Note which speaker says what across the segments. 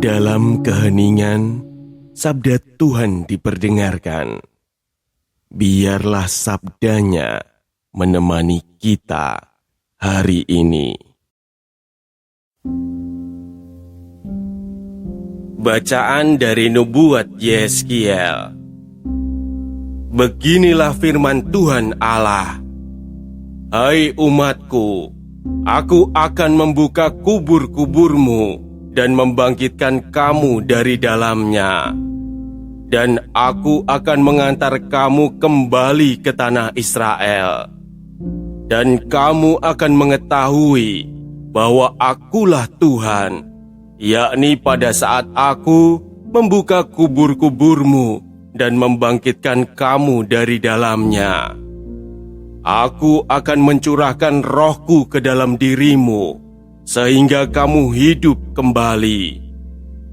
Speaker 1: Dalam keheningan, sabda Tuhan diperdengarkan. Biarlah sabdanya menemani kita hari ini. Bacaan dari Nubuat Yeskiel. Beginilah firman Tuhan Allah. Hai umatku, aku akan membuka kubur-kuburmu dan membangkitkan kamu dari dalamnya. Dan aku akan mengantar kamu kembali ke tanah Israel. Dan kamu akan mengetahui bahwa akulah Tuhan, yakni pada saat aku membuka kubur-kuburmu dan membangkitkan kamu dari dalamnya. Aku akan mencurahkan rohku ke dalam dirimu, sehingga kamu hidup kembali,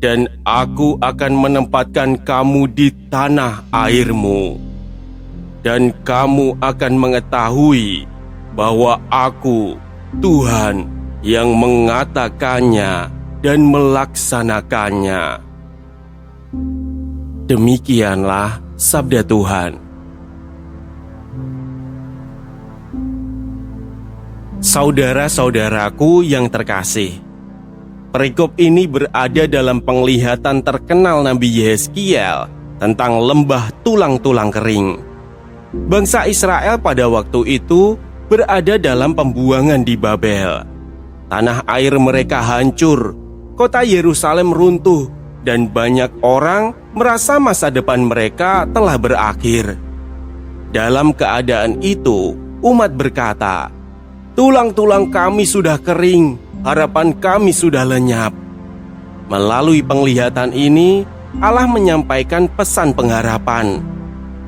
Speaker 1: dan aku akan menempatkan kamu di tanah airmu, dan kamu akan mengetahui bahwa aku, Tuhan, yang mengatakannya dan melaksanakannya. Demikianlah sabda Tuhan. Saudara-saudaraku yang terkasih, perikop ini berada dalam penglihatan terkenal Nabi Yeskiel tentang lembah tulang-tulang kering. Bangsa Israel pada waktu itu berada dalam pembuangan di Babel. Tanah air mereka hancur, kota Yerusalem runtuh, dan banyak orang merasa masa depan mereka telah berakhir. Dalam keadaan itu, umat berkata, "Tulang-tulang kami sudah kering, harapan kami sudah lenyap." Melalui penglihatan ini, Allah menyampaikan pesan pengharapan.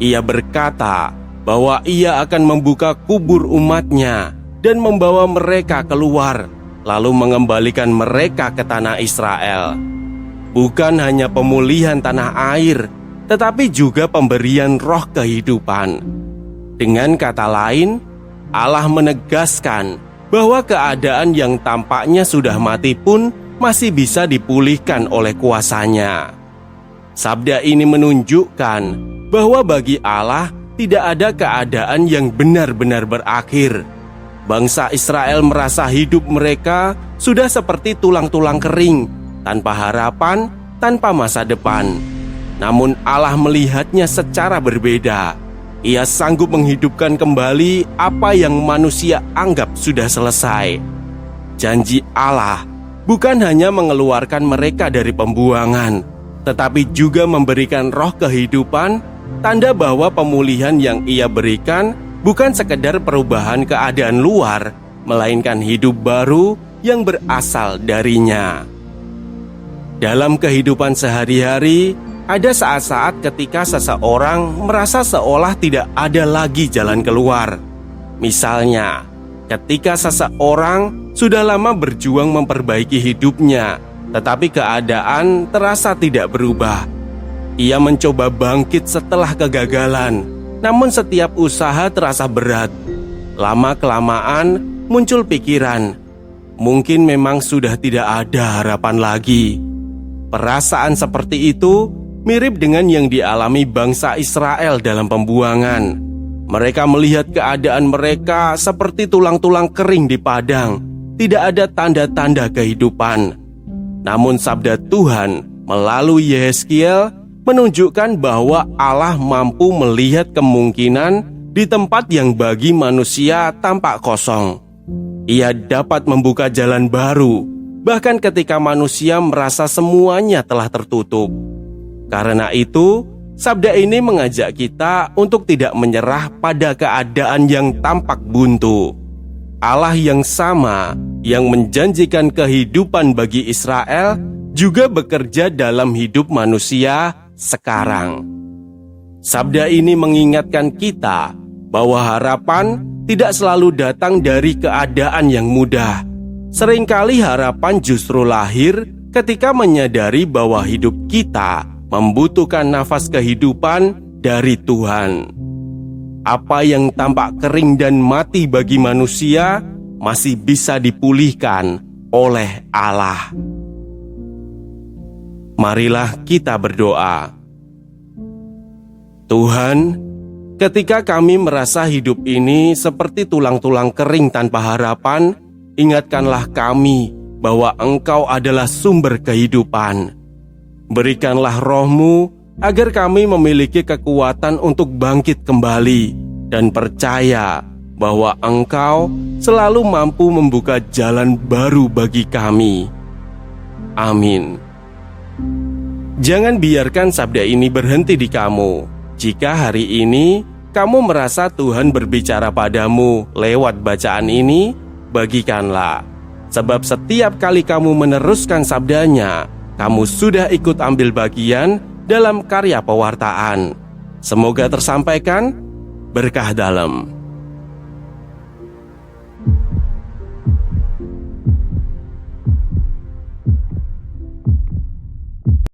Speaker 1: Ia berkata bahwa Ia akan membuka kubur umatnya dan membawa mereka keluar, lalu mengembalikan mereka ke tanah Israel. Bukan hanya pemulihan tanah air, tetapi juga pemberian roh kehidupan. Dengan kata lain, Allah menegaskan bahwa keadaan yang tampaknya sudah mati pun masih bisa dipulihkan oleh kuasa-Nya. Sabda ini menunjukkan bahwa bagi Allah tidak ada keadaan yang benar-benar berakhir. Bangsa Israel merasa hidup mereka sudah seperti tulang-tulang kering, tanpa harapan, tanpa masa depan. Namun Allah melihatnya secara berbeda. Ia sanggup menghidupkan kembali apa yang manusia anggap sudah selesai. Janji Allah bukan hanya mengeluarkan mereka dari pembuangan, tetapi juga memberikan roh kehidupan, tanda bahwa pemulihan yang Ia berikan bukan sekedar perubahan keadaan luar, melainkan hidup baru yang berasal darinya. Dalam kehidupan sehari-hari, ada saat-saat ketika seseorang merasa seolah tidak ada lagi jalan keluar. Misalnya, ketika seseorang sudah lama berjuang memperbaiki hidupnya, tetapi keadaan terasa tidak berubah. Ia mencoba bangkit setelah kegagalan, namun setiap usaha terasa berat. Lama-kelamaan muncul pikiran, mungkin memang sudah tidak ada harapan lagi. Perasaan seperti itu mirip dengan yang dialami bangsa Israel dalam pembuangan. Mereka melihat keadaan mereka seperti tulang-tulang kering di padang, tidak ada tanda-tanda kehidupan. Namun sabda Tuhan melalui Yeskiel menunjukkan bahwa Allah mampu melihat kemungkinan di tempat yang bagi manusia tampak kosong. Ia dapat membuka jalan baru, bahkan ketika manusia merasa semuanya telah tertutup. Karena itu, sabda ini mengajak kita untuk tidak menyerah pada keadaan yang tampak buntu. Allah yang sama, yang menjanjikan kehidupan bagi Israel, juga bekerja dalam hidup manusia sekarang. Sabda ini mengingatkan kita bahwa harapan tidak selalu datang dari keadaan yang mudah. Seringkali harapan justru lahir ketika menyadari bahwa hidup kita membutuhkan nafas kehidupan dari Tuhan. Apa yang tampak kering dan mati bagi manusia masih bisa dipulihkan oleh Allah. Marilah kita berdoa. Tuhan, ketika kami merasa hidup ini seperti tulang-tulang kering tanpa harapan, ingatkanlah kami bahwa Engkau adalah sumber kehidupan. Berikanlah Roh-Mu agar kami memiliki kekuatan untuk bangkit kembali dan percaya bahwa Engkau selalu mampu membuka jalan baru bagi kami. Amin. Jangan biarkan sabda ini berhenti di kamu. Jika hari ini kamu merasa Tuhan berbicara padamu lewat bacaan ini, bagikanlah. Sebab setiap kali kamu meneruskan sabdanya, kamu sudah ikut ambil bagian dalam karya pewartaan. Semoga tersampaikan berkah dalam.